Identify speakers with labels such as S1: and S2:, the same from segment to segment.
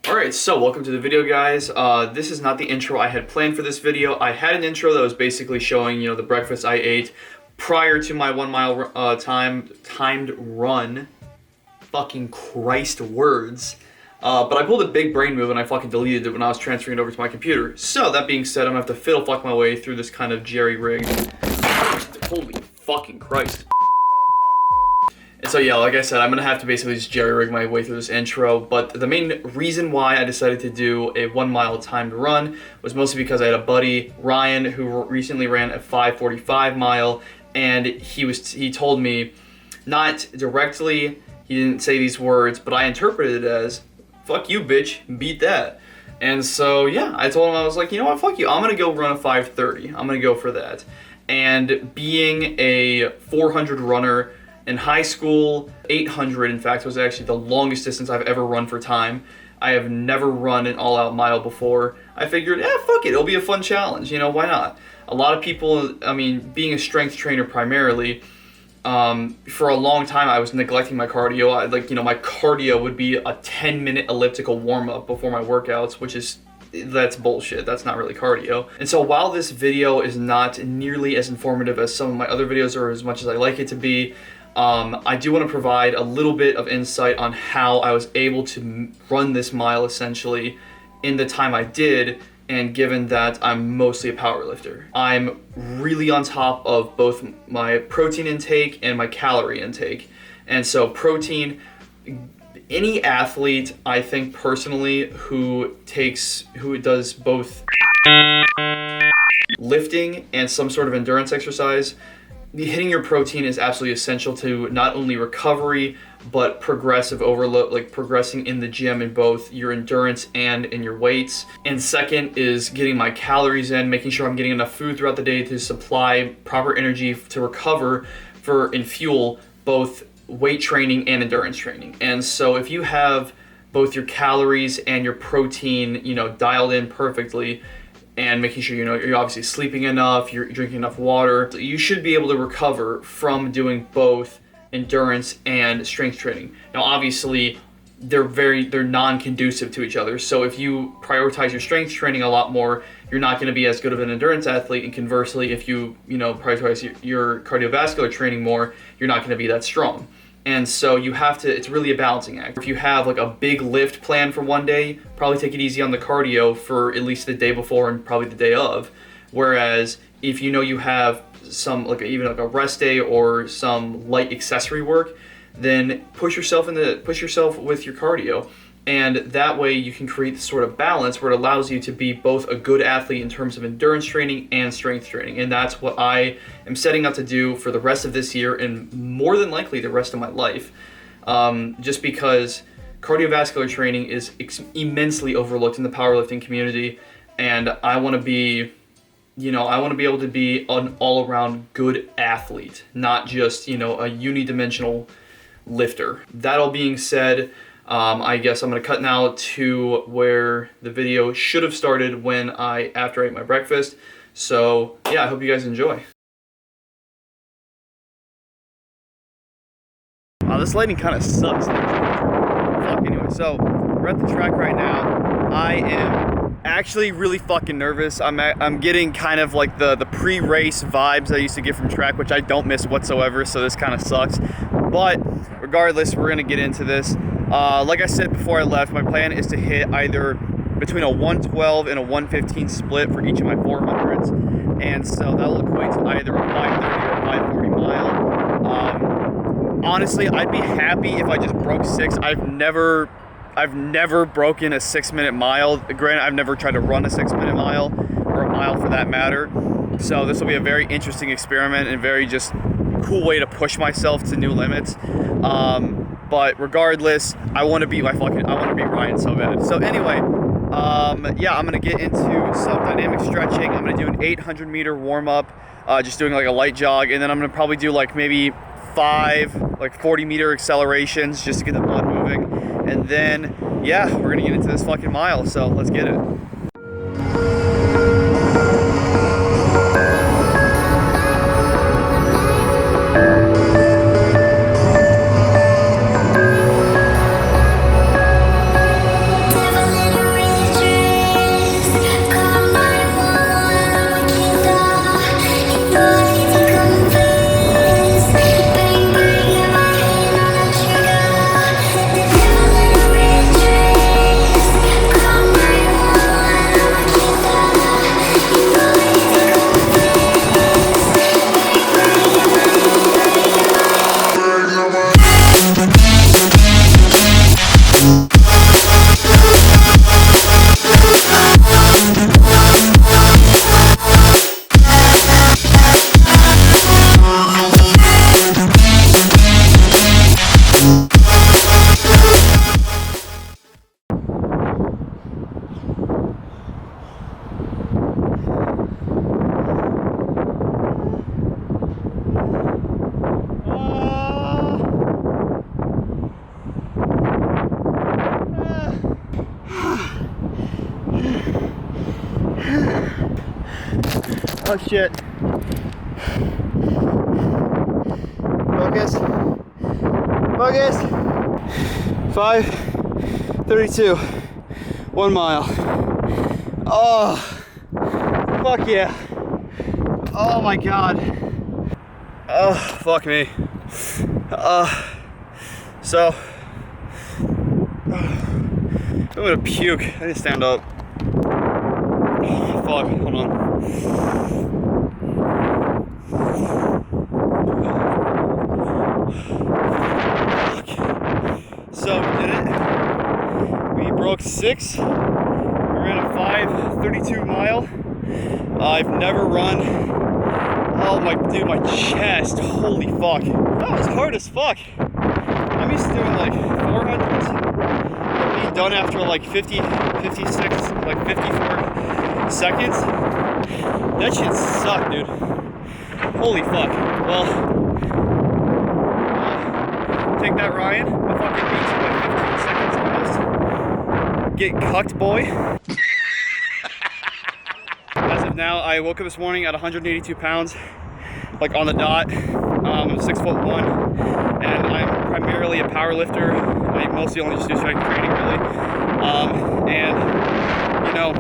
S1: Alright, so welcome to the video, guys. This is not the intro I had planned for this video. I had an intro that was basically showing, the breakfast I ate prior to my 1 mile timed run. Fucking Christ words. But I pulled a big brain move and I fucking deleted it when I was transferring it over to my computer. So, that being said, I'm gonna have to fiddle fuck my way through this kind of jerry-rigged. Holy fucking Christ. And so yeah, like I said, I'm gonna have to basically just jerry-rig my way through this intro, but the main reason why I decided to do a 1 mile timed run was mostly because I had a buddy, Ryan, who recently ran a 5:45 mile, and he told me, not directly, he didn't say these words, but I interpreted it as, fuck you, bitch, beat that. And so yeah, I told him, I was like, you know what, fuck you, I'm gonna go run a 5:30, I'm gonna go for that. And being a 400 runner, in high school, 800 in fact was actually the longest distance I've ever run for time. I have never run an all-out mile before. I figured, fuck it, it'll be a fun challenge, why not? A lot of people, being a strength trainer primarily, for a long time I was neglecting my cardio. My cardio would be a 10-minute elliptical warm-up before my workouts, that's bullshit. That's not really cardio. And so while this video is not nearly as informative as some of my other videos or as much as I like it to be, I do want to provide a little bit of insight on how I was able to run this mile essentially in the time I did, and given that I'm mostly a powerlifter. I'm really on top of both my protein intake and my calorie intake. And so protein, any athlete, I think personally, who does both lifting and some sort of endurance exercise, hitting your protein is absolutely essential to not only recovery, but progressive overload, like progressing in the gym in both your endurance and in your weights. And second is getting my calories in, making sure I'm getting enough food throughout the day to supply proper energy to recover and fuel both weight training and endurance training. And so if you have both your calories and your protein, dialed in perfectly, and making sure you're obviously sleeping enough, you're drinking enough water, you should be able to recover from doing both endurance and strength training. Now obviously they're non-conducive to each other, so if you prioritize your strength training a lot more, you're not going to be as good of an endurance athlete, and conversely, if you prioritize your cardiovascular training more, you're not going to be that strong. And so it's really a balancing act. If you have like a big lift plan for one day, probably take it easy on the cardio for at least the day before and probably the day of. Whereas if you have some even a rest day or some light accessory work, then push yourself with your cardio. And that way you can create this sort of balance where it allows you to be both a good athlete in terms of endurance training and strength training. And that's what I am setting out to do for the rest of this year and more than likely the rest of my life. Just because cardiovascular training is immensely overlooked in the powerlifting community. And I want to be, able to be an all-around good athlete, not just, a unidimensional lifter. That all being said, I guess I'm going to cut now to where the video should have started after I ate my breakfast. So yeah, I hope you guys enjoy. Wow, this lighting kind of sucks. Anyway, so we're at the track right now. I am actually really fucking nervous. I'm getting kind of like the pre-race vibes I used to get from track, which I don't miss whatsoever, so this kind of sucks. But regardless, we're going to get into this. Like I said before I left, my plan is to hit either between a 112 and a 115 split for each of my 400s, and so that will equate to either a 530 or a 540 mile. Honestly, I'd be happy if I just broke 6. I've never broken a 6-minute mile. Granted, I've never tried to run a 6-minute mile, or a mile for that matter. So this will be a very interesting experiment and very just cool way to push myself to new limits. But regardless, I want to beat Ryan so bad. So anyway, yeah, I'm going to get into some dynamic stretching. I'm going to do an 800 meter warm up, just doing like a light jog. And then I'm going to probably do maybe 5 40 meter accelerations just to get the blood moving. And then, yeah, we're going to get into this fucking mile. So let's get it.
S2: Never Oh shit. Focus. Focus. 5:32. 1 mile. Oh, fuck yeah. Oh my god. Oh, fuck me. So, I'm gonna puke. I need to stand up. Oh, fuck, hold on. Fuck. So, we did it. We broke 6. We ran a 5:32 mile. I've never run. Oh my, dude, my chest. Holy fuck. That was hard as fuck. I'm used to doing like 400s. Being done after like 56, like 54 seconds. That shit sucked, dude. Holy fuck. Well, take that, Ryan. I fucking beat you by 15 seconds almost. Get cucked, boy. As of now, I woke up this morning at 182 pounds, like on the dot. I'm 6'1", and I'm primarily a power lifter. I mostly only just do strength training, really. And you know,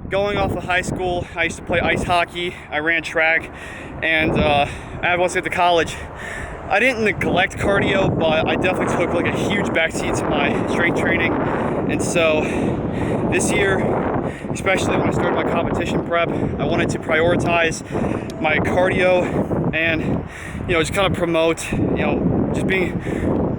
S2: going off of high school, I used to play ice hockey. I ran track, and once I got to college, I didn't neglect cardio, but I definitely took like a huge backseat to my strength training. And so this year, especially when I started my competition prep, I wanted to prioritize my cardio and, you know, just kind of promote, you know, just being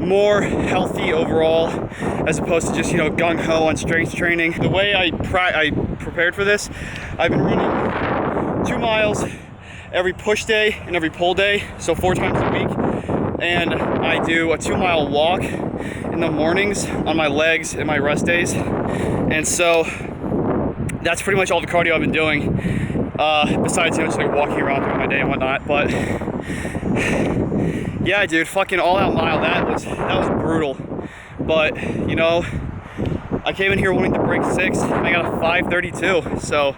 S2: more healthy overall, as opposed to just, you know, gung-ho on strength training. The way I prepared for this, I've been running 2 miles every push day and every pull day, so 4 times a week. And I do a 2-mile walk in the mornings on my legs and my rest days. And so that's pretty much all the cardio I've been doing, besides, you know, just like walking around throughout my day and whatnot. But yeah, dude, fucking all-out mile, that was brutal. But, you know, I came in here wanting to break 6, and I got a 5:32, so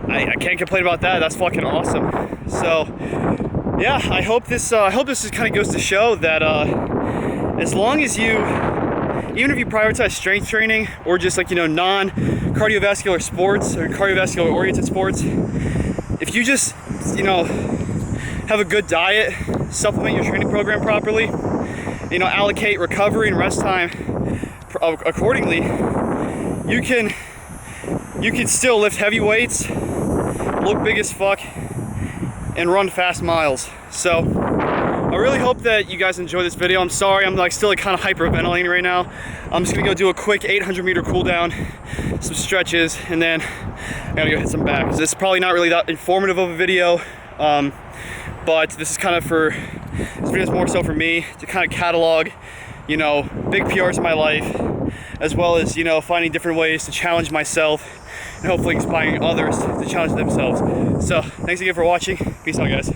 S2: I can't complain about that. That's fucking awesome. So yeah, I hope this kind of goes to show that as long as you, even if you prioritize strength training or just like, you know, non-cardiovascular sports or cardiovascular oriented sports, if you just, you know, have a good diet, supplement your training program properly, you know, allocate recovery and rest time accordingly, you can still lift heavy weights, look big as fuck, and run fast miles. So I really hope that you guys enjoy this video. I'm sorry, I'm like still like kind of hyperventilating right now. I'm just gonna go do a quick 800-meter cool down, some stretches, and then I gotta go hit some back. This is probably not really that informative of a video, but this is kind of this video is more so for me to kind of catalog, you know, big PRs in my life, as well as, you know, finding different ways to challenge myself and hopefully inspiring others to challenge themselves. So thanks again for watching. Peace out, guys.